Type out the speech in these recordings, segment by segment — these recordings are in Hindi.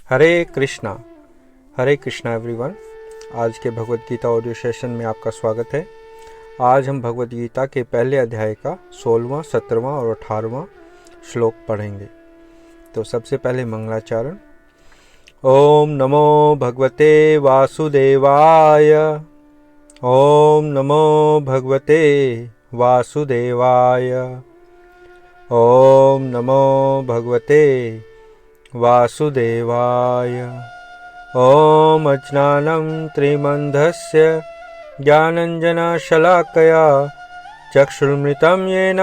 हरे कृष्णा एवरीवन। आज के भगवद गीता ऑडियो सेशन में आपका स्वागत है। आज हम भगवद गीता के पहले अध्याय का 16वां, 17वां और 18वां श्लोक पढ़ेंगे। तो सबसे पहले मंगलाचरण। ओम नमो भगवते वासुदेवाय। ओम नमो भगवते वासुदेवाय। ओम नमो भगवते वासुदेवाय। ओम अज्ञानं त्रिमन्धस्य ज्ञानञ्जनशलाकया चक्षुर्मृतं येन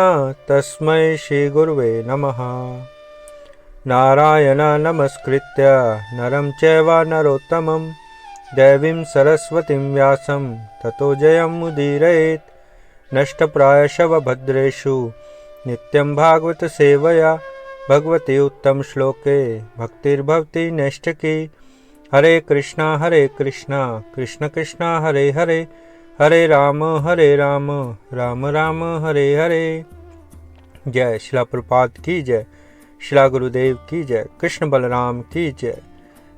तस्मै श्रीगुरुवे नमः। नारायणं नमस्कृत्य नरं चैव नरोत्तमं देवीं सरस्वतीं व्यासं ततो जयमुदीरयेत्। नष्टप्रायशव भद्रेषु नित्यं भागवत सेवया भगवती उत्तम श्लोके भक्तिर्भवति नैष्ठिकी। हरे कृष्णा कृष्ण कृष्ण हरे हरे, हरे राम राम राम हरे हरे। जय शिला प्रभुपाद की जय, शिला गुरुदेव की जय, कृष्ण बलराम की जय,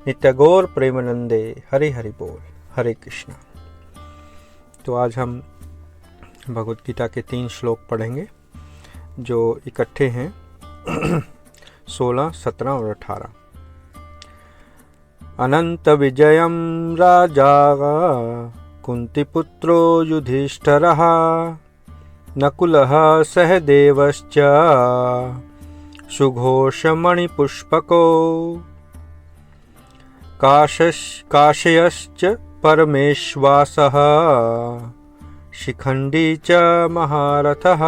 नित्य गौर प्रेमानंदे। हरि हरि बोल। हरे कृष्णा। तो आज हम भगवद गीता के 3 श्लोक पढ़ेंगे जो इकट्ठे हैं 16, 17 और 18। अनंत विजयं राजा कुंतीपुत्रो युधिष्ठिरः नकुलः सहदेवश्च सुघोषमणिपुष्पको काशयश्च परमेश्वासः शिखण्डी च महारथः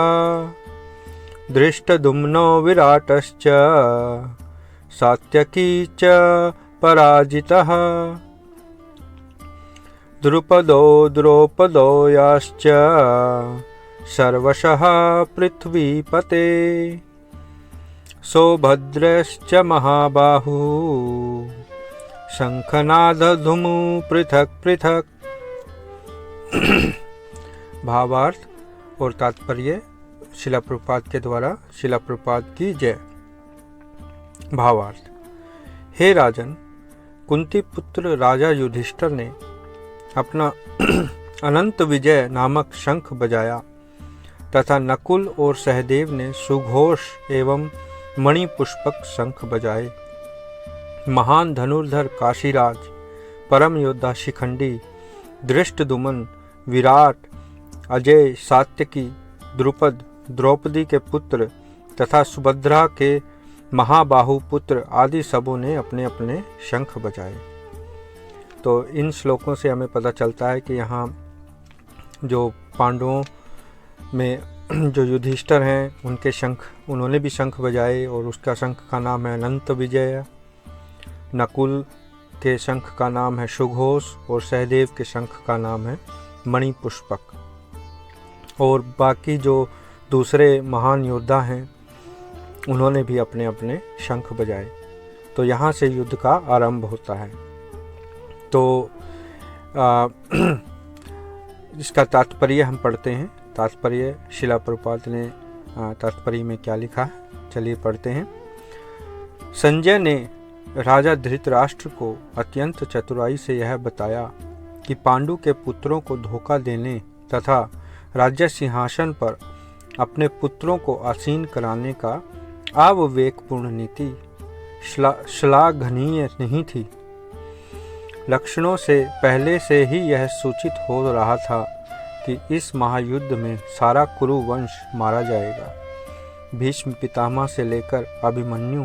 दृष्टद्युम्नो विराटश्च सात्यकी च पराजितः द्रुपदो याश्च सर्वशः पृथ्वीपते सौभद्रश्च महाबाहु शंखनादधुमु पृथक पृथक। भावार्थ और तात्पर्य शिला प्रभुपाद के द्वारा। शिला प्रभुपाद की जय। भावार्थ। हे राजन, कुंती पुत्र राजा युधिष्ठिर ने अपना अनंत विजय नामक शंख बजाया तथा नकुल और सहदेव ने सुघोष एवं मणिपुष्पक शंख बजाए। महान धनुर्धर काशीराज, परम योद्धा शिखंडी, धृष्टद्युम्न, विराट, अजय, सात्यकी, द्रुपद, द्रौपदी के पुत्र तथा सुभद्रा के महाबाहु पुत्र आदि सबों ने अपने अपने शंख बजाए। तो इन श्लोकों से हमें पता चलता है कि यहाँ जो पांडवों में जो युधिष्ठिर हैं उनके शंख, उन्होंने भी शंख बजाए और उसका शंख का नाम है अनंत विजय। नकुल के शंख का नाम है सुघोष और सहदेव के शंख का नाम है मणिपुष्पक। और बाकी जो दूसरे महान योद्धा हैं उन्होंने भी अपने अपने शंख बजाए। तो यहाँ से युद्ध का आरंभ होता है। तो इसका तात्पर्य हम पढ़ते हैं। तात्पर्य शिला प्रभुपाद ने तात्पर्य में क्या लिखा है, चलिए पढ़ते हैं। संजय ने राजा धृतराष्ट्र को अत्यंत चतुराई से यह बताया कि पांडु के पुत्रों को धोखा देने तथा राज्य सिंहासन पर अपने पुत्रों को आसीन कराने का अविवेकपूर्ण नीति श्लाघनीय नहीं थी। लक्षणों से पहले से ही यह सूचित हो रहा था कि इस महायुद्ध में सारा कुरु वंश मारा जाएगा। भीष्म पितामह से लेकर अभिमन्यु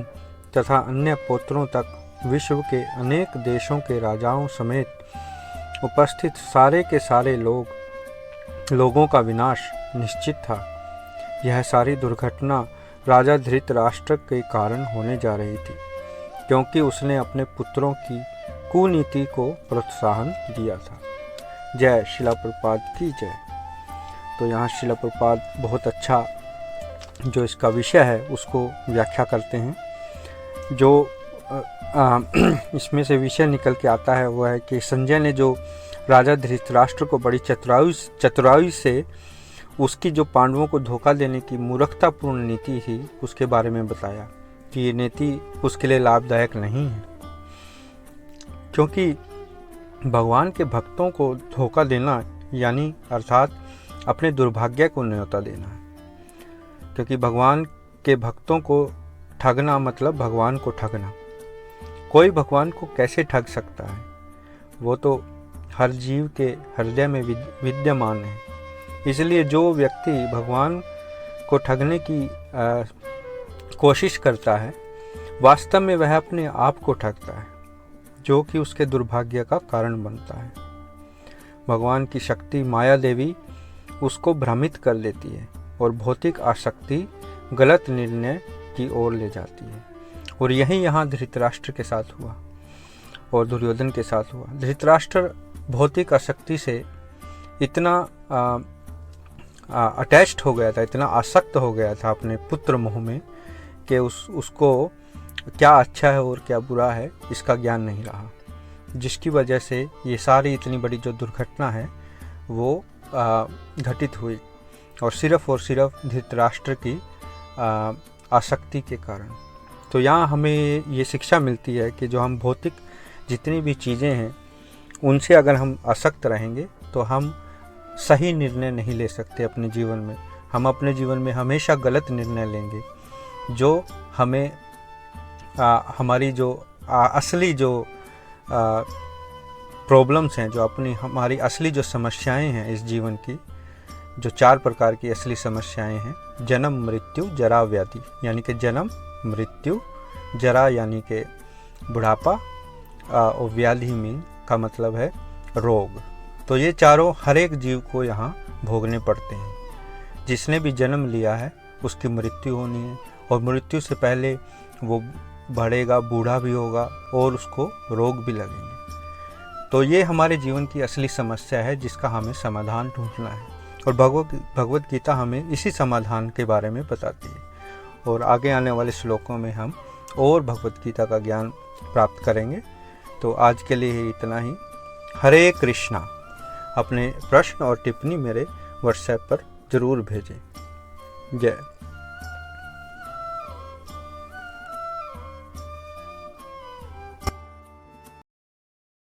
तथा अन्य पुत्रों तक विश्व के अनेक देशों के राजाओं समेत उपस्थित सारे के सारे लोगों का विनाश निश्चित था। यह सारी दुर्घटना राजा धृतराष्ट्र के कारण होने जा रही थी, क्योंकि उसने अपने पुत्रों की कुनीति को प्रोत्साहन दिया था। जय शिला प्रभुपाद की जय। तो यहाँ शिला प्रभुपाद बहुत अच्छा जो इसका विषय है उसको व्याख्या करते हैं। जो इसमें से विषय निकल के आता है वह है कि संजय ने जो राजा धृतराष्ट्र को बड़ी चतुराई से उसकी जो पांडवों को धोखा देने की मूर्खतापूर्ण नीति थी उसके बारे में बताया कि ये नीति उसके लिए लाभदायक नहीं है। क्योंकि भगवान के भक्तों को धोखा देना यानी अर्थात अपने दुर्भाग्य को न्योता देना है। क्योंकि भगवान के भक्तों को ठगना मतलब भगवान को ठगना। कोई भगवान को कैसे ठग सकता है? वो तो हर जीव के हृदय में विद्यमान है। इसलिए जो व्यक्ति भगवान को ठगने की कोशिश करता है, वास्तव में वह अपने आप को ठगता है, जो कि उसके दुर्भाग्य का कारण बनता है। भगवान की शक्ति माया देवी उसको भ्रमित कर देती है और भौतिक आसक्ति गलत निर्णय की ओर ले जाती है। और यही यहाँ धृतराष्ट्र के साथ हुआ और दुर्योधन के साथ हुआ। धृतराष्ट्र भौतिक आसक्ति से इतना अटैच्ड हो गया था, इतना आसक्त हो गया था अपने पुत्र मोह में कि उसको क्या अच्छा है और क्या बुरा है इसका ज्ञान नहीं रहा, जिसकी वजह से ये सारी इतनी बड़ी जो दुर्घटना है वो घटित हुई, और सिर्फ धृतराष्ट्र की आसक्ति के कारण। तो यहाँ हमें ये शिक्षा मिलती है कि जो हम भौतिक जितनी भी चीज़ें हैं उनसे अगर हम आसक्त रहेंगे तो हम सही निर्णय नहीं ले सकते अपने जीवन में। हम अपने जीवन में हमेशा गलत निर्णय लेंगे, जो हमें हमारी जो असली जो प्रॉब्लम्स हैं, जो हमारी असली जो समस्याएं हैं इस जीवन की, जो 4 प्रकार की असली समस्याएं हैं, जन्म मृत्यु जरा व्याधि, यानी कि जन्म मृत्यु, जरा यानी कि बुढ़ापा, और व्याधि में का मतलब है रोग। तो ये चारों हर एक जीव को यहाँ भोगने पड़ते हैं। जिसने भी जन्म लिया है उसकी मृत्यु होनी है, और मृत्यु से पहले वो बढ़ेगा, बूढ़ा भी होगा और उसको रोग भी लगेंगे। तो ये हमारे जीवन की असली समस्या है जिसका हमें समाधान ढूंढना है, और भगवत गीता हमें इसी समाधान के बारे में बताती है। और आगे आने वाले श्लोकों में हम और भगवत गीता का ज्ञान प्राप्त करेंगे। तो आज के लिए इतना ही। हरे कृष्णा। अपने प्रश्न और टिप्पणी मेरे व्हाट्सएप पर ज़रूर भेजें। जय।